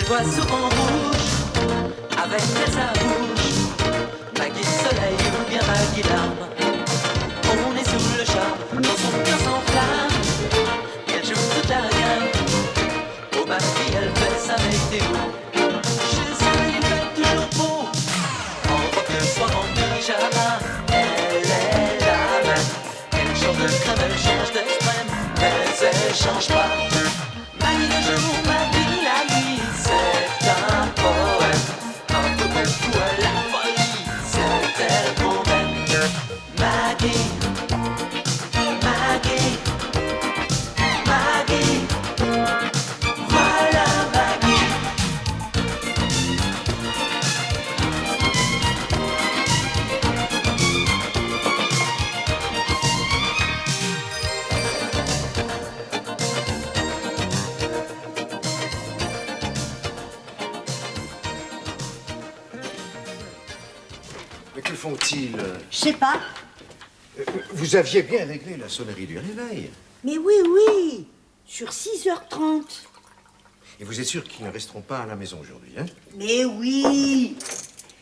oiseaux en rouge, avec Elsa rouge, Maggie soleil ou bien Maggie larme. On est sous le charme, dans son cœur s'enflamme. Elle joue toute la gamme, au Maggie elle fait sa météo. Chez elle il fait toujours beau, en robe de soie, en pyjama. Elle est la même, elle change de crème, elle change d'extrême, mais elle change pas. Maggie le jour, Maggie la nuit, c'est un poème, un peu beaucoup à la folie, c'est elle qu'on aime. Maggie, Maggie, Maggie, voilà Maggie. Mais que font-ils? Je sais pas. Vous aviez bien réglé la sonnerie du réveil. Mais oui, sur 6h30. Et vous êtes sûr qu'ils ne resteront pas à la maison aujourd'hui, hein? Mais oui.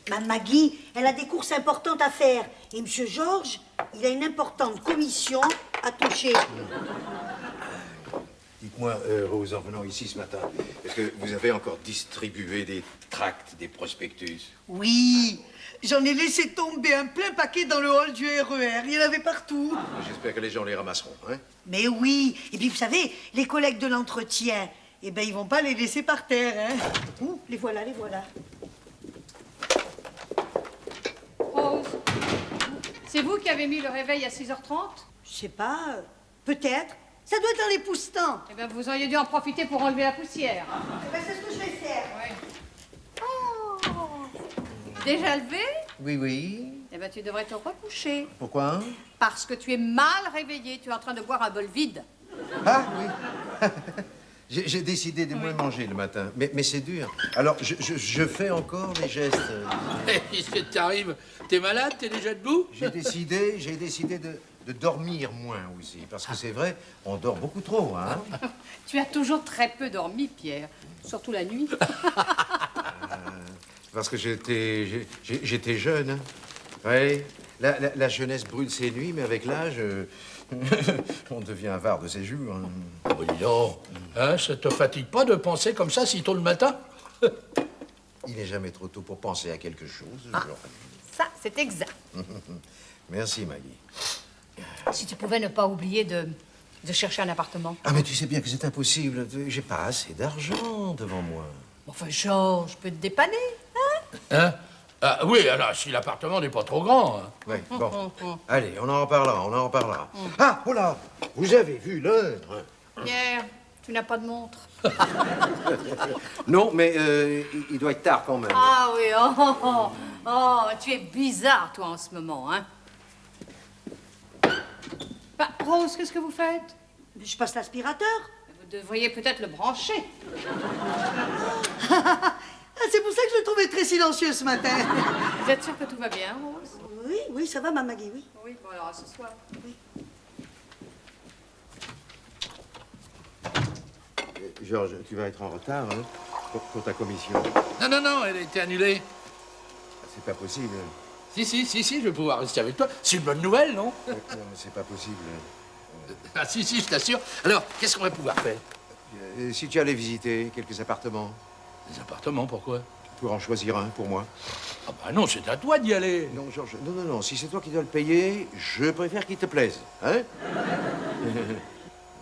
Mme Maggie, elle a des courses importantes à faire. Et M. Georges, il a une importante commission à toucher. Dites-moi, Rose, en venant ici ce matin, est-ce que vous avez encore distribué des tracts, des prospectus? Oui, j'en ai laissé tomber un plein paquet dans le hall du RER. Il y en avait partout. J'espère que les gens les ramasseront, hein? Mais oui. Et puis, vous savez, les collègues de l'entretien, eh ben, ils vont pas les laisser par terre, hein. Ouh, les voilà, les voilà. Rose, c'est vous qui avez mis le réveil à 6h30? Je sais pas, peut-être. Ça doit être dans les pousse-temps. Eh bien, vous auriez dû en profiter pour enlever la poussière. Eh ben, c'est ce que je vais faire. Déjà levé? Oui, oui. Eh bien, tu devrais te recoucher. Pourquoi? Parce que tu es mal réveillé. Tu es en train de boire un bol vide. Ah, oui. J'ai décidé de moins manger le matin, mais c'est dur. Alors, je fais encore les gestes. Qu'est-ce que t'arrive? T'es malade? T'es déjà debout? J'ai décidé de dormir moins aussi, parce que c'est vrai, on dort beaucoup trop, hein? Tu as toujours très peu dormi, Pierre. Surtout la nuit. Parce que j'étais jeune, hein? Oui, la jeunesse brûle ses nuits, mais avec l'âge, on devient avare de ses jours. Hein. Oh, dis donc, hein, ça te fatigue pas de penser comme ça si tôt le matin? Il n'est jamais trop tôt pour penser à quelque chose. Ça, c'est exact. Merci, Maggie. Si tu pouvais ne pas oublier de chercher un appartement. Ah, mais tu sais bien que c'est impossible. J'ai pas assez d'argent devant moi. Enfin, Georges, je peux te dépanner, hein? Hein? Ah, oui, alors, si l'appartement n'est pas trop grand. Hein. Oui, bon. Allez, on en reparlera. Ah, oh là, vous avez vu l'heure? Pierre, tu n'as pas de montre. Non, mais il doit être tard quand même. Ah oui, tu es bizarre, toi, en ce moment, hein? Bah, Rose, qu'est-ce que vous faites? Je passe l'aspirateur. Vous devriez peut-être le brancher. Ah, c'est pour ça que je le trouvais très silencieux ce matin. Vous êtes sûre que tout va bien, Rose? Oui, ça va, Mme Maggie, oui. Oui, bon, alors, à ce soir. Oui. Georges, tu vas être en retard, hein, pour ta commission. Non, elle a été annulée. C'est pas possible. Si, je vais pouvoir rester avec toi. C'est une bonne nouvelle, non? Non, mais c'est pas possible. Ah, si, je t'assure. Alors, qu'est-ce qu'on va pouvoir faire? Si tu allais visiter quelques appartements, Des appartements, pourquoi? pour en choisir un pour moi. Ah bah non, c'est à toi d'y aller. Non, Georges, non, si c'est toi qui dois le payer, je préfère qu'il te plaise, hein?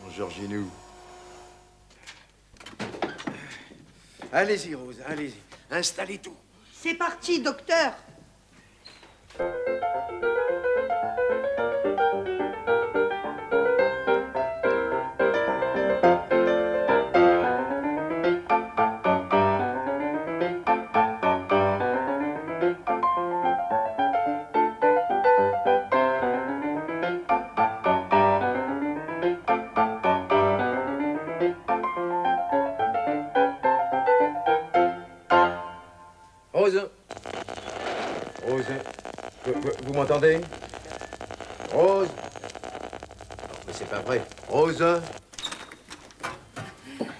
Mon Georginou. Allez-y, Rose, allez-y. Installez tout. C'est parti, docteur. Rose. Vous m'entendez? Rose. Non, mais c'est pas vrai. Rose.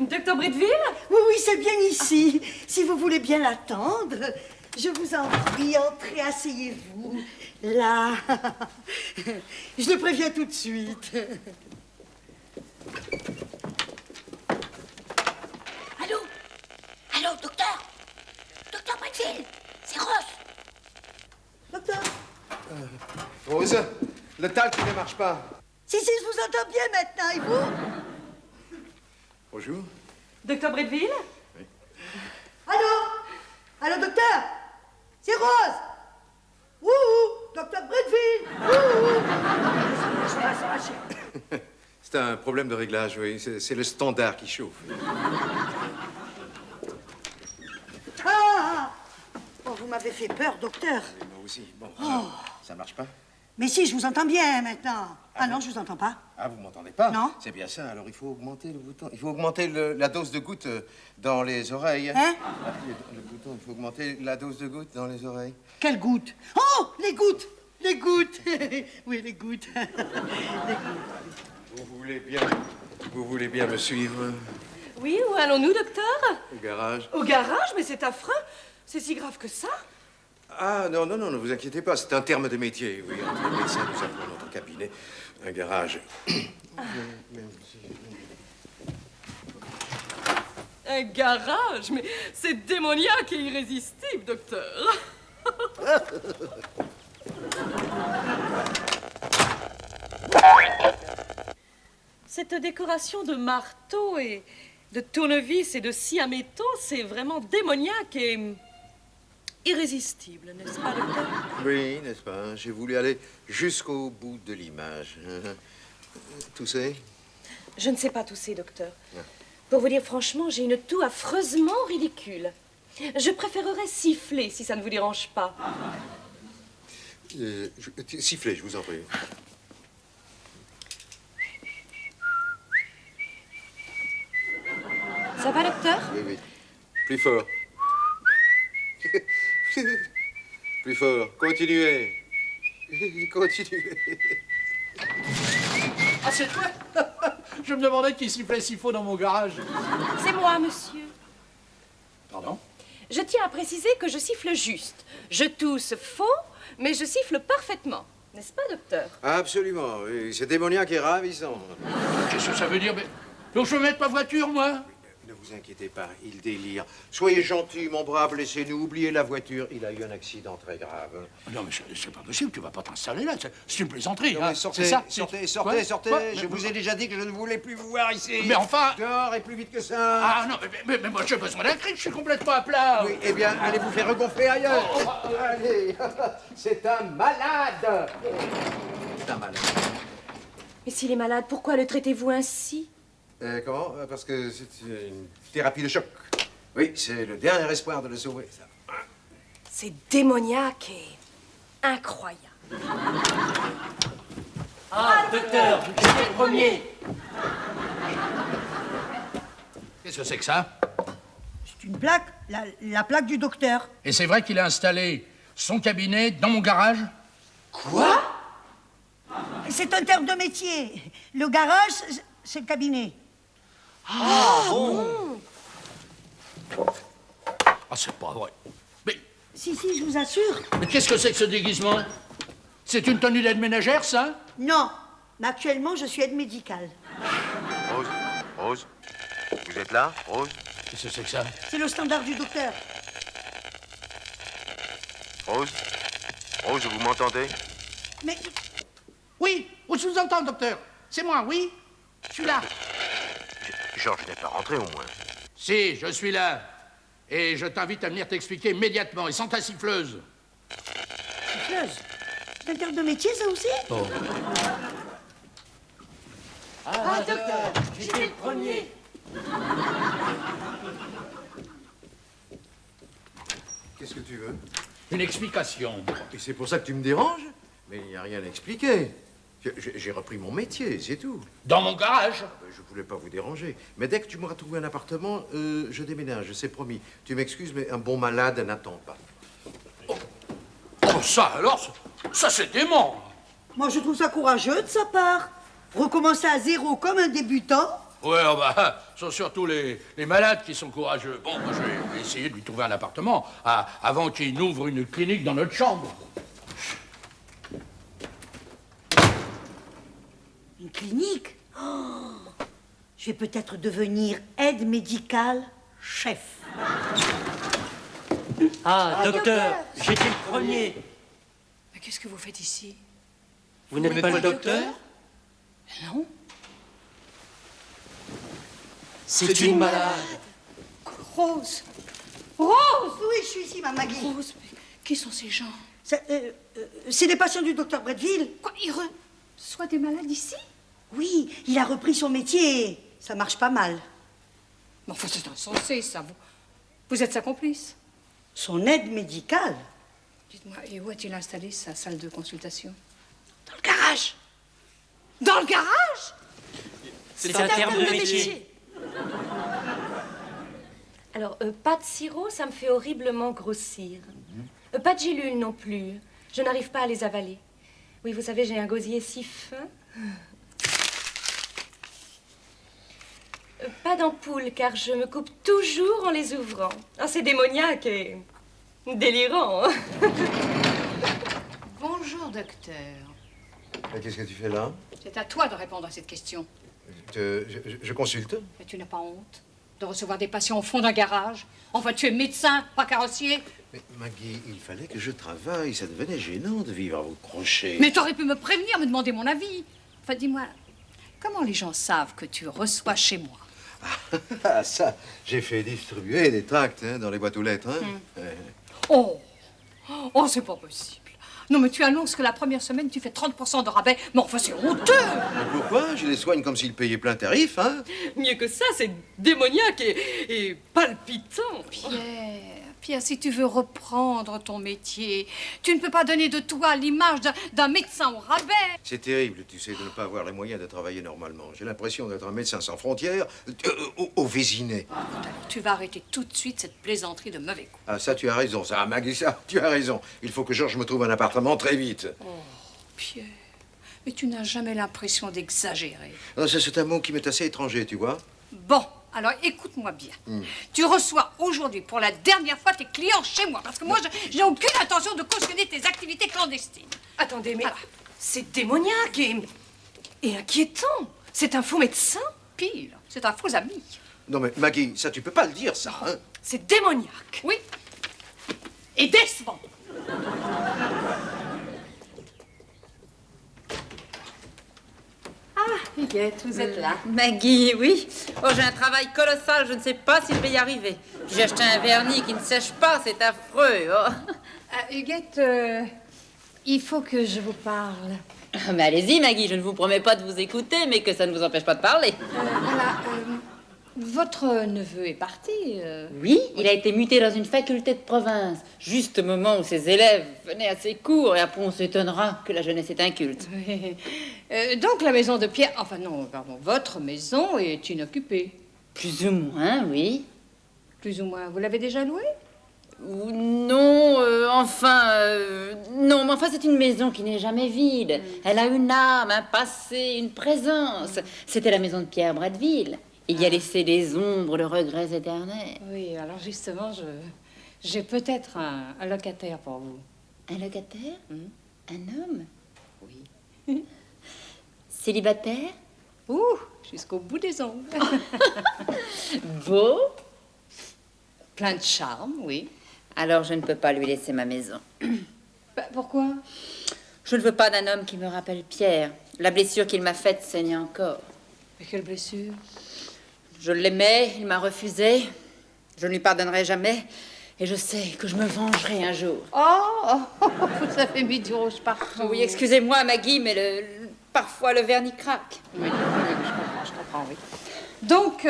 Docteur Bretteville? Oui, oui, c'est bien ici. Si vous voulez bien l'attendre, je vous en prie, entrez, asseyez-vous. Là. Je le préviens tout de suite. Allô? Allô, docteur? Docteur Bretteville, c'est Rose. Docteur? Rose, le talc ne marche pas. Si, je vous entends bien maintenant, et vous? Bonjour. Docteur Bretteville? Allô? Allô, docteur? C'est Rose. Ouh, docteur Bretteville. Ouh. C'est un problème de réglage, oui. C'est le standard qui chauffe. Ah! Oh, vous m'avez fait peur, docteur. Oui, moi aussi. Bon, alors, ça marche pas? Mais si, je vous entends bien maintenant. Ah non, je vous entends pas. Ah, vous m'entendez pas? Non. C'est bien ça. Alors, il faut augmenter le bouton. Il faut augmenter la dose de gouttes dans les oreilles. Hein? Ah, le bouton, il faut augmenter la dose de gouttes dans les oreilles. Quelles gouttes? Oh, les gouttes! Les gouttes! Oui, les gouttes. Les gouttes. Vous voulez bien me suivre Oui, où allons-nous, docteur? au garage? Au garage? Mais c'est affreux. C'est si grave que ça? Ah, non, ne vous inquiétez pas. C'est un terme de métier. Oui, entre les médecins, nous appelons notre cabinet un garage. Un garage? Mais c'est démoniaque et irrésistible, docteur. Cette décoration de marteaux et de tournevis et de scie à métaux, c'est vraiment démoniaque et irrésistible, n'est-ce pas, docteur? Oui, n'est-ce pas? J'ai voulu aller jusqu'au bout de l'image. Tousser? Je ne sais pas tousser, docteur. Pour vous dire franchement, j'ai une toux affreusement ridicule. Je préférerais siffler, si ça ne vous dérange pas. Sifflez, je vous en prie. Ça va, docteur? Oui, oui. Plus fort. Plus fort. Continuez. Continuez. Ah, c'est toi? Je me demandais qui sifflait si faux dans mon garage. C'est moi, monsieur. Pardon? Je tiens à préciser que je siffle juste. Je tousse faux, mais je siffle parfaitement. N'est-ce pas, docteur? Absolument, oui. C'est démoniaque et ravissant. Qu'est-ce que ça veut dire? Mais... Donc je vais mettre ma voiture, moi? Ne vous inquiétez pas, il délire. Soyez gentil, mon brave, laissez-nous oublier la voiture. Il a eu un accident très grave. Non, mais c'est pas possible, tu vas pas t'installer là. C'est une plaisanterie. Non, Hein. mais sortez, C'est ça? sortez, Quoi? sortez. Quoi? Je vous ai déjà dit que je ne voulais plus vous voir ici. Mais enfin... Dehors et plus vite que ça. Ah non, mais moi j'ai besoin d'un cri, je suis complètement à plat. Oui, eh bien, allez vous faire regonfler ailleurs. Allez, c'est un malade. C'est un malade. Mais s'il est malade, pourquoi le traitez-vous ainsi? Comment? Parce que c'est une thérapie de choc. Oui, c'est le dernier espoir de le sauver, ça. C'est démoniaque et incroyable. Ah, docteur, j'étais le premier. Qu'est-ce que c'est que ça? C'est une plaque, la plaque du docteur. Et c'est vrai qu'il a installé son cabinet dans mon garage? Quoi? C'est un terme de métier. Le garage, c'est le cabinet. Ah, c'est pas vrai. Si, je vous assure. Mais qu'est-ce que c'est que ce déguisement? C'est une tenue d'aide ménagère, ça? Non, mais actuellement, je suis aide médicale. Rose, vous êtes là, Rose? Qu'est-ce que c'est que ça? C'est le standard du docteur. Rose, vous m'entendez? Mais Oui, je vous entends, docteur. C'est moi, oui? Je suis là. Georges n'est pas rentré, au moins. Si, je suis là. Et je t'invite à venir t'expliquer immédiatement, et sans ta siffleuse. siffleuse, c'est un terme de métier, ça aussi? Oh. Ah, docteur, j'étais le premier. Qu'est-ce que tu veux? Une explication. Et c'est pour ça que tu me déranges? Mais il n'y a rien à expliquer. J'ai repris mon métier, c'est tout. Dans mon garage? Je voulais pas vous déranger. Mais dès que tu m'auras trouvé un appartement, je déménage, c'est promis. Tu m'excuses, mais un bon malade n'attend pas. Oh, ça alors, ça c'est dément. Moi, je trouve ça courageux de sa part. Recommencer à zéro comme un débutant, Ouais, oh bah, ce sont surtout les malades qui sont courageux. Bon, moi, je vais essayer de lui trouver un appartement avant qu'il n'ouvre une clinique dans notre chambre. Une clinique? Oh, je vais peut-être devenir aide médicale chef. Ah, docteur, j'étais le premier. Mais qu'est-ce que vous faites ici? Vous n'êtes pas le docteur? Non. C'est une malade. Rose! Rose! Oui, je suis ici, Mme Maggie. Rose, mais qui sont ces gens? C'est des patients du docteur Bretteville. Quoi, ils reçoivent des malades ici? Oui, il a repris son métier. Ça marche pas mal. Mais enfin, c'est insensé, ça. Vous êtes sa complice? Son aide médicale? Dites-moi, et où a-t-il installé sa salle de consultation? Dans le garage. Dans le garage? C'est un terme de métier. Alors, pas de sirop, ça me fait horriblement grossir. Pas de gélules non plus. Je n'arrive pas à les avaler. Oui, vous savez, j'ai un gosier si fin. Pas d'ampoule, car je me coupe toujours en les ouvrant. Ah, c'est démoniaque et délirant. Hein. Bonjour, docteur. Mais qu'est-ce que tu fais là? C'est à toi de répondre à cette question. Je consulte. Mais tu n'as pas honte de recevoir des patients au fond d'un garage? Enfin, tu es médecin, pas carrossier. Mais Maggie, il fallait que je travaille. Ça devenait gênant de vivre à vos crochets. Mais t'aurais pu me prévenir, me demander mon avis. Enfin, dis-moi, comment les gens savent que tu reçois chez moi? Ah, ça, j'ai fait distribuer des tracts dans les boîtes aux lettres. Oh, c'est pas possible. Non, mais tu annonces que la première semaine, tu fais 30% de rabais. Mais enfin, c'est honteux. Mais pourquoi? Je les soigne comme s'ils payaient plein tarif, hein? Mieux que ça, c'est démoniaque et palpitant. Pierre, si tu veux reprendre ton métier, tu ne peux pas donner de toi l'image d'un médecin au rabais. C'est terrible, tu sais, de ne pas avoir les moyens de travailler normalement. J'ai l'impression d'être un médecin sans frontières au Vésinet. Alors, tu vas arrêter tout de suite cette plaisanterie de mauvais goût. Ah, ça, tu as raison, ça, Maggie, ça, tu as raison. Il faut que Georges me trouve un appartement très vite. Oh, Pierre, mais tu n'as jamais l'impression d'exagérer. Non, c'est un mot qui m'est assez étranger, tu vois. Bon, alors écoute-moi bien. Tu reçois aujourd'hui pour la dernière fois tes clients chez moi, parce que moi, je n'ai aucune intention de cautionner tes activités clandestines. Attendez, mais c'est démoniaque et inquiétant. C'est un faux médecin. Pire, c'est un faux ami. Non, mais Maggie, ça, tu peux pas le dire, ça, hein? C'est démoniaque. Oui. Et décevant. Huguette, vous êtes là. Maggie, oui. Oh, j'ai un travail colossal, je ne sais pas si je vais y arriver. J'ai acheté un vernis qui ne sèche pas, c'est affreux. Oh. Huguette, il faut que je vous parle. Mais allez-y, Maggie, je ne vous promets pas de vous écouter, mais que ça ne vous empêche pas de parler. Voilà, votre neveu est parti. Oui, il a été muté dans une faculté de province, juste au moment où ses élèves venaient à ses cours, et après on s'étonnera que la jeunesse est inculte. Oui. Donc la maison de Pierre, enfin non, pardon, votre maison est inoccupée. Plus ou moins, oui. Plus ou moins. Vous l'avez déjà louée? Ou non, non, mais enfin c'est une maison qui n'est jamais vide. Elle a une âme, un passé, une présence. C'était la maison de Pierre Bretteville. Il y a laissé des ombres de regrets éternels. Oui, alors justement, j'ai peut-être un locataire pour vous. Un locataire? Un homme? Oui. Célibataire? Ouh, jusqu'au bout des ongles. Beau? Plein de charme, oui. Alors je ne peux pas lui laisser ma maison. Pourquoi? Je ne veux pas d'un homme qui me rappelle Pierre. La blessure qu'il m'a faite saigne encore. Mais quelle blessure? Je l'aimais, il m'a refusé. Je ne lui pardonnerai jamais. Et je sais que je me vengerai un jour. Vous avez mis du rouge partout. Oui, excusez-moi, Maggie, mais parfois le vernis craque. Oui, je comprends, oui. Donc,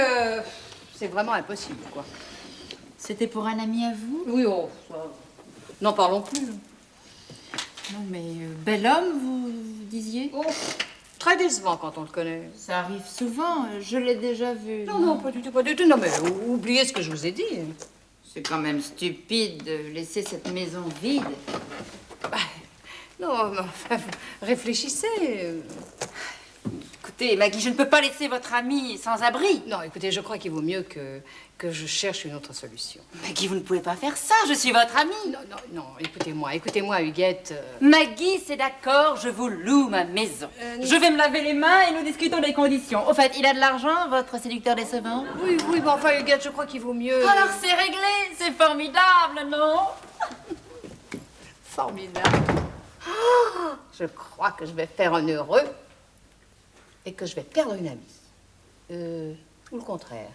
c'est vraiment impossible, quoi. C'était pour un ami à vous? Oui, ça... N'en parlons plus. Non, mais bel homme, vous disiez? Très décevant quand on le connaît. Ça arrive souvent, je l'ai déjà vu. Non, pas du tout, pas du tout. Non, mais oubliez ce que je vous ai dit. C'est quand même stupide de laisser cette maison vide. Non, mais enfin, réfléchissez. Écoutez, Maggie, je ne peux pas laisser votre amie sans abri. Non, écoutez, je crois qu'il vaut mieux que je cherche une autre solution. Maggie, vous ne pouvez pas faire ça, je suis votre amie. Non, non, non, écoutez-moi, Huguette. Maggie, c'est d'accord, je vous loue ma maison. Je vais me laver les mains et nous discutons des conditions. Au fait, il a de l'argent, votre séducteur décevant? Oui, mais enfin, Huguette, je crois qu'il vaut mieux... Alors c'est réglé, c'est formidable, non? Formidable. Oh, je crois que je vais faire un heureux et que je vais perdre une amie. Ou le contraire.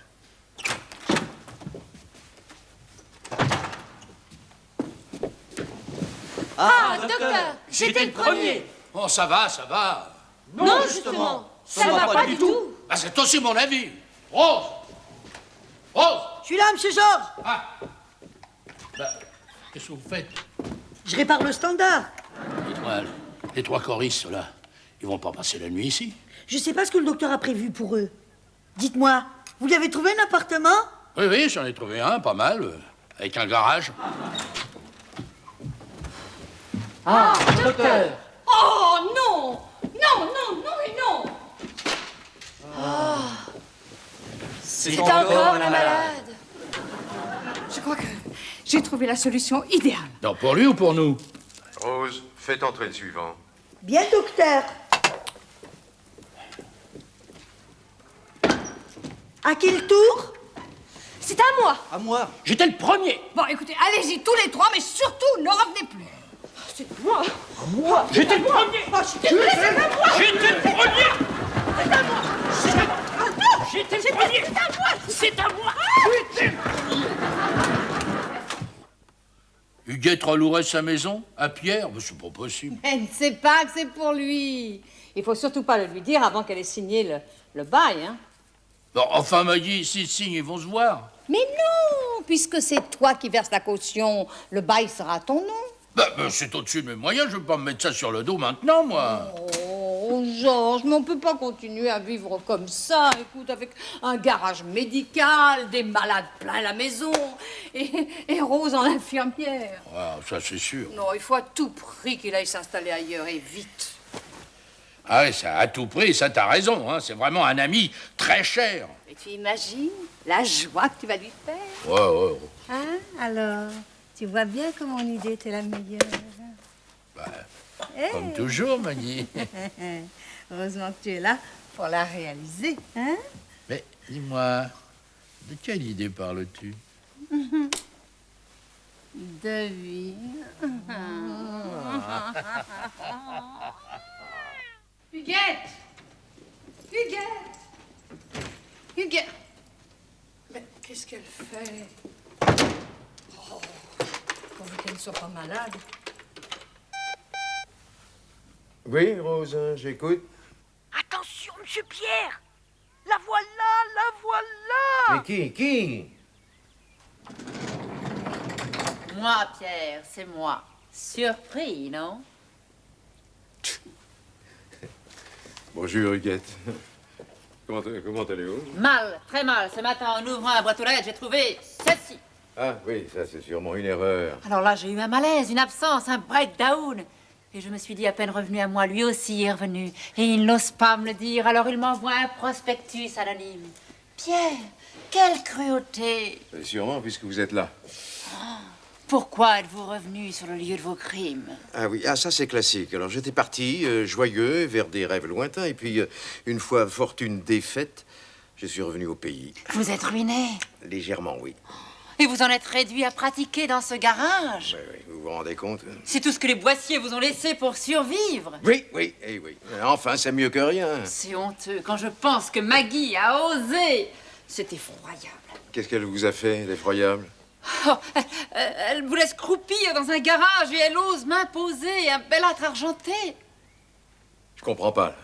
Ah, docteur, j'étais le premier. Bon, ça va, ça va. Non, justement, ça va pas du tout. Ah, c'est aussi mon avis. Rose! Rose! Je suis là, monsieur Georges. Ah! Bah, qu'est-ce que vous faites? Je répare le standard. Dites-moi, les trois choristes, là, ils vont pas passer la nuit ici? Je sais pas ce que le docteur a prévu pour eux. Dites-moi, vous lui avez trouvé un appartement? Oui, j'en ai trouvé un, pas mal, avec un garage. Ah, docteur. Oh, non! Non et non! C'est encore la malade. Je crois que j'ai trouvé la solution idéale. Non, pour lui ou pour nous? Rose, faites entrer le suivant. Bien, docteur. À quel tour? C'est à moi. À moi. J'étais le premier. Bon, écoutez, allez-y tous les trois, mais surtout, ne revenez plus. C'est moi. À moi. J'étais le premier. J'étais le premier. J'étais le premier. C'est à moi. J'étais le premier. C'est à moi. C'est à moi. Huguette relouerait sa maison à Pierre? Mais c'est pas possible. Elle ne sait pas que c'est pour lui. Il faut surtout pas le lui dire avant qu'elle ait signé le bail, hein. Bon, enfin, Maggie, s'ils signent, ils vont se voir. Mais non, puisque c'est toi qui verses la caution, le bail sera à ton nom. Bah, c'est au-dessus de mes moyens, je vais pas me mettre ça sur le dos maintenant, moi. Oh, Georges, mais on peut pas continuer à vivre comme ça. Écoute, avec un garage médical, des malades plein la maison, et Rose en infirmière. Ouais, ça, c'est sûr. Non, il faut à tout prix qu'il aille s'installer ailleurs, et vite. Ah ouais, ça, à tout prix, ça, t'as raison, hein. C'est vraiment un ami très cher. Et tu imagines la joie que tu vas lui faire. Ouais. Hein, alors, tu vois bien que mon idée était la meilleure. Comme toujours, Maggie. Heureusement que tu es là pour la réaliser, hein? Mais dis-moi, de quelle idée parles-tu? Devine. Huguette! Mais qu'est-ce qu'elle fait? Oh, pourvu qu'elle ne soit pas malade. Oui, Rose, j'écoute. Attention, monsieur Pierre. La voilà. Mais qui? Moi, Pierre, c'est moi. Surpris, non? Bonjour, Huguette. Comment allez-vous? Mal, très mal. Ce matin, en ouvrant la boîte aux lettres, j'ai trouvé ceci. Ah oui, ça c'est sûrement une erreur. Alors là, j'ai eu un malaise, une absence, un breakdown. Et je me suis dit, à peine revenu à moi, lui aussi est revenu. Et il n'ose pas me le dire, alors il m'envoie un prospectus anonyme. Pierre, quelle cruauté! Sûrement, puisque vous êtes là. Pourquoi êtes-vous revenu sur le lieu de vos crimes? Ah oui, ça c'est classique. Alors j'étais parti, joyeux, vers des rêves lointains, et puis une fois fortune défaite, je suis revenu au pays. Vous êtes ruiné? Légèrement, oui. Et vous en êtes réduit à pratiquer dans ce garage? Oui, vous vous rendez compte? C'est tout ce que les boissiers vous ont laissé pour survivre. Oui. Enfin, c'est mieux que rien. C'est honteux quand je pense que Maggie a osé. C'est effroyable. Qu'est-ce qu'elle vous a fait d'effroyable? Oh, elle vous laisse croupir dans un garage et elle ose m'imposer un bel âtre argenté. Je comprends pas, là.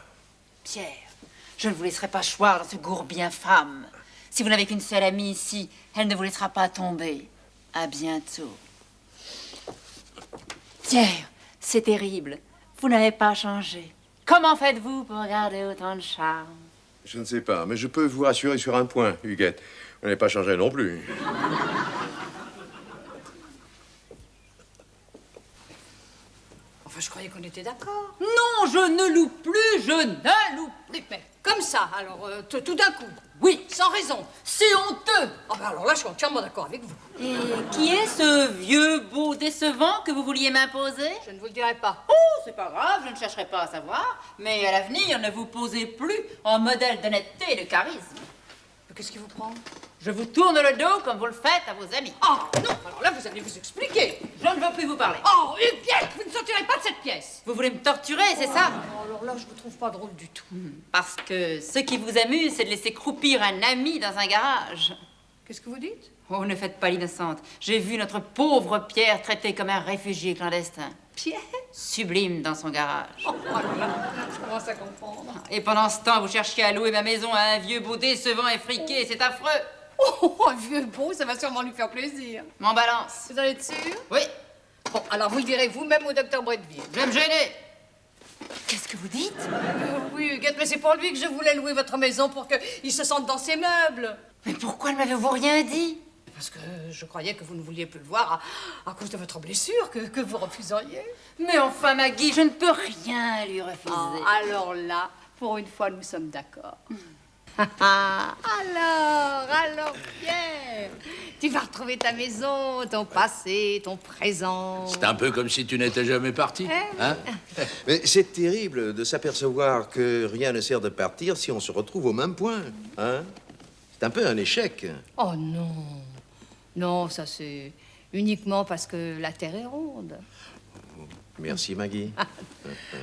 Pierre, je ne vous laisserai pas choir dans ce gourbi infâme. Si vous n'avez qu'une seule amie ici, elle ne vous laissera pas tomber. À bientôt. Pierre, c'est terrible. Vous n'avez pas changé. Comment faites-vous pour garder autant de charme? Je ne sais pas, mais je peux vous rassurer sur un point, Huguette. Vous n'avez pas changé non plus. Enfin, je croyais qu'on était d'accord. Non, je ne loue plus, je ne loue plus. Mais comme ça, alors, tout d'un coup. Oui, Sans raison. c'est honteux. Ah ben alors là, je suis entièrement d'accord avec vous. Et qui est ce vieux beau décevant que vous vouliez m'imposer? Je ne vous le dirai pas. Oh, c'est pas grave, je ne chercherai pas à savoir. Mais à l'avenir, ne vous posez plus en modèle d'honnêteté et de charisme. Mais qu'est-ce qui vous prend? Je vous tourne le dos comme vous le faites à vos amis. Oh non, alors là, vous allez vous expliquer. Je ne veux plus vous parler. Oh, Huguette, vous ne sortirez pas de cette pièce. Vous voulez me torturer, c'est ça? Oh, alors là, je vous trouve pas drôle du tout. Parce que ce qui vous amuse, c'est de laisser croupir un ami dans un garage. Qu'est-ce que vous dites? Oh, ne faites pas l'innocente. J'ai vu notre pauvre Pierre traité comme un réfugié clandestin. Pierre? Sublime dans son garage. Oh, alors là, je commence à comprendre. Et pendant ce temps, vous cherchiez à louer ma maison à un vieux beau décevant et friqué. C'est affreux. Oh, un vieux beau, ça va sûrement lui faire plaisir. M'en balance. Vous en êtes sûr? Oui, Bon, alors vous le direz vous-même au docteur Bretteville. je vais me gêner. Qu'est-ce que vous dites? Oui, Huguette, mais c'est pour lui que je voulais louer votre maison pour qu'il se sente dans ses meubles. Mais pourquoi ne m'avez-vous rien dit? Parce que je croyais que vous ne vouliez plus le voir à cause de votre blessure, que vous refuseriez. Mais enfin, Maggie, je ne peux rien lui refuser. Alors là, pour une fois, nous sommes d'accord. Alors, Pierre, tu vas retrouver ta maison, ton passé, ton présent. C'est un peu comme si tu n'étais jamais parti. Hein? Mais c'est terrible de s'apercevoir que rien ne sert de partir si on se retrouve au même point. Hein? C'est un peu un échec. Oh non, non, ça c'est uniquement parce que la terre est ronde. Merci, Maggie.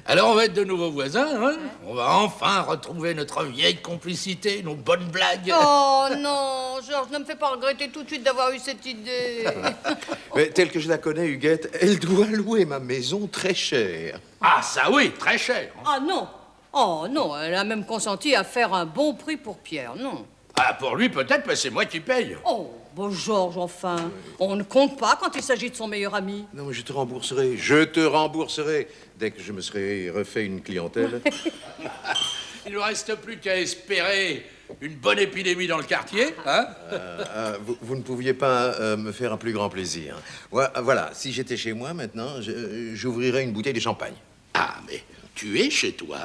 Alors on va être de nouveaux voisins, hein? On va enfin retrouver notre vieille complicité, nos bonnes blagues. Oh non, Georges, ne me fais pas regretter tout de suite d'avoir eu cette idée. Mais telle que je la connais, Huguette, elle doit louer ma maison très cher. Ah ça oui, très cher. Ah non, oh non, elle a même consenti à faire un bon prix pour Pierre, non. Ah pour lui peut-être, mais c'est moi qui paye. Oh, bon Georges, enfin, on ne compte pas quand il s'agit de son meilleur ami. Non, mais je te rembourserai. Je te rembourserai dès que je me serai refait une clientèle. Il ne nous reste plus qu'à espérer une bonne épidémie dans le quartier, hein? Vous ne pouviez pas me faire un plus grand plaisir. Voilà, si j'étais chez moi maintenant, j'ouvrirais une bouteille de champagne. Ah mais tu es chez toi.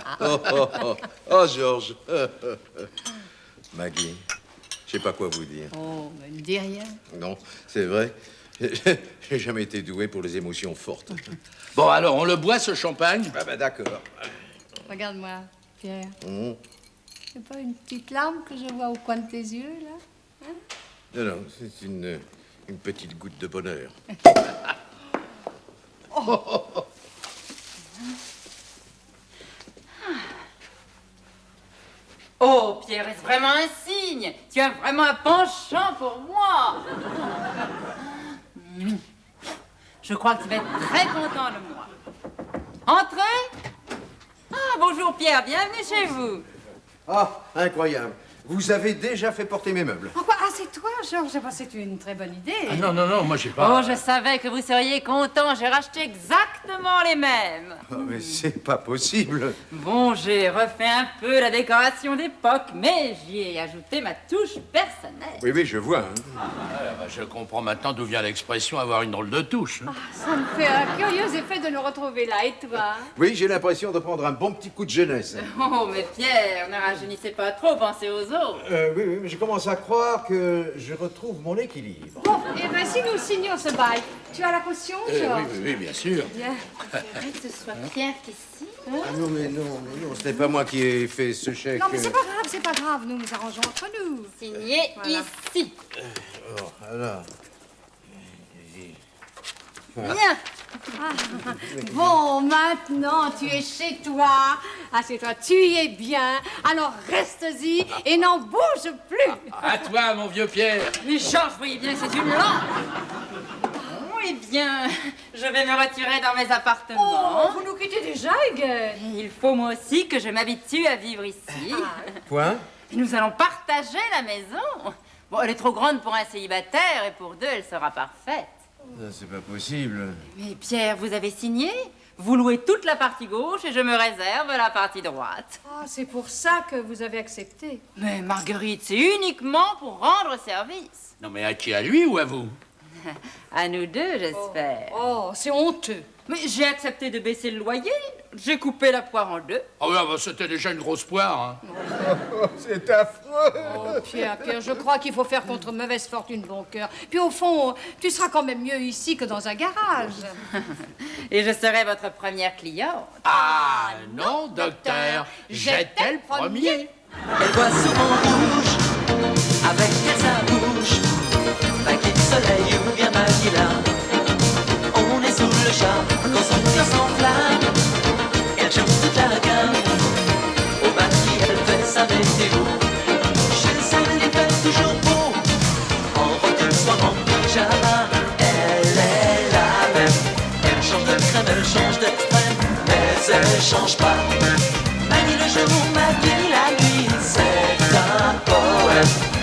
Oh, Georges. Maggie, je sais pas quoi vous dire. Oh, mais ne dis rien. Non, c'est vrai. J'ai jamais été doué pour les émotions fortes. Bon alors, on le boit ce champagne? Ah ben d'accord. Regarde-moi, Pierre. Mmh. C'est pas une petite larme que je vois au coin de tes yeux, là? Non, non, c'est une petite goutte de bonheur. Oh, Pierre, est-ce vraiment un signe? Tu as vraiment un penchant pour moi. Je crois que tu vas être très content de moi. Entrez. Ah, bonjour Pierre, bienvenue chez vous. Ah, incroyable. Vous avez déjà fait porter mes meubles. Oh, quoi? Ah, c'est toi, Georges? C'est une très bonne idée. Ah, non, non, non, moi j'ai pas... Oh, je savais que vous seriez content. J'ai racheté exactement les mêmes. Oh, mais c'est pas possible. Bon, j'ai refait un peu la décoration d'époque, mais j'y ai ajouté ma touche personnelle. Oui, oui, je vois. Hein. bah, je comprends maintenant d'où vient l'expression avoir une drôle de touche. Hein. Ça me fait un curieux effet de nous retrouver là, et toi? Oui, j'ai l'impression de prendre un bon petit coup de jeunesse. Oh, mais Pierre, ne rajeunissez pas trop, pensez aux autres. Oui, oui, mais je commence à croire que je retrouve mon équilibre. Bon, et bien si nous signons ce bail, tu as la caution, Oui, Georges? oui, oui, bien sûr. Bien. J'aimerais que ce soit Pierre qui signe. Ah, non, mais non, ce n'est pas moi qui ai fait ce chèque. Non, mais c'est pas grave, nous nous arrangeons entre nous. Signé Voilà. ici. Oh, alors. Bien. Bon, maintenant, tu es chez toi. Assieds-toi, tu y es bien. Alors reste-y et n'en bouge plus. À toi, mon vieux Pierre. Mais Georges, vous voyez bien que c'est une lampe. Eh bien, je vais me retirer dans mes appartements. Oh, vous nous quittez déjà, Huguette? Et il faut moi aussi que je m'habitue à vivre ici. Quoi? Et nous allons partager la maison. Bon, elle est trop grande pour un célibataire et pour deux, elle sera parfaite. C'est pas possible. Mais Pierre, vous avez signé? Vous louez toute la partie gauche et je me réserve la partie droite. Ah, c'est pour ça que vous avez accepté. Mais Marguerite, c'est uniquement pour rendre service. Non, mais à qui? À lui ou à vous? À nous deux, j'espère. Oh, c'est honteux. Mais j'ai accepté de baisser le loyer. J'ai coupé la poire en deux. Ah oui, bah, c'était déjà une grosse poire. Hein. C'est affreux. Oh, Pierre, je crois qu'il faut faire contre mauvaise fortune bon cœur. Puis au fond, tu seras quand même mieux ici que dans un garage. Et je serai votre première cliente. Ah non, docteur, j'étais le premier. Elle voit souvent rouge avec sa bouche. Maggie du soleil ou bien Maggie là. On est sous le charme quand son cœur s'enflamme. Elle joue toute la gamme. Au maquis elle fait sa météo. Chez elle il fait toujours beau. En robe de soie, en pyjama. Elle est la même. Elle change de crème, elle change d'extrême, mais elle change pas. Maggie le jour, Maggie la nuit, c'est un poème.